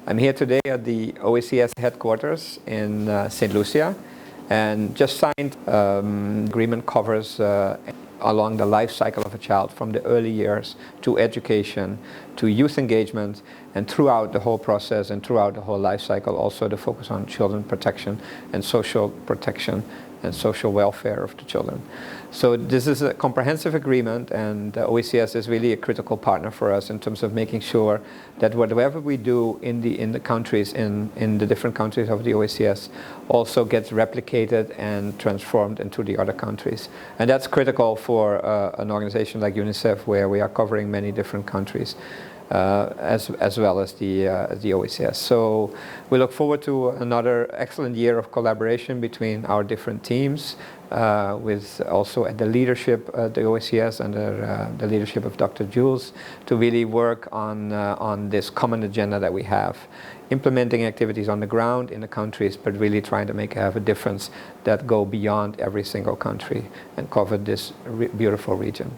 I'm here today at the OECS headquarters in St. Lucia, and just signed agreement covers along the life cycle of a child, from the early years to education to youth engagement, and throughout the whole process and throughout the whole life cycle also the focus on children protection and social protection and social welfare of the children. So this is a comprehensive agreement, and OECS is really a critical partner for us in terms of making sure that whatever we do in the countries, in the different countries of the OECS, also gets replicated and transformed into the other countries. And that's critical for an organization like UNICEF, where we are covering many different countries. As well as the OECS. So we look forward to another excellent year of collaboration between our different teams, with also at the leadership at the OECS under the leadership of Dr. Jules, to really work on this common agenda that we have, implementing activities on the ground in the countries, but really trying to have a difference that go beyond every single country and cover this beautiful region.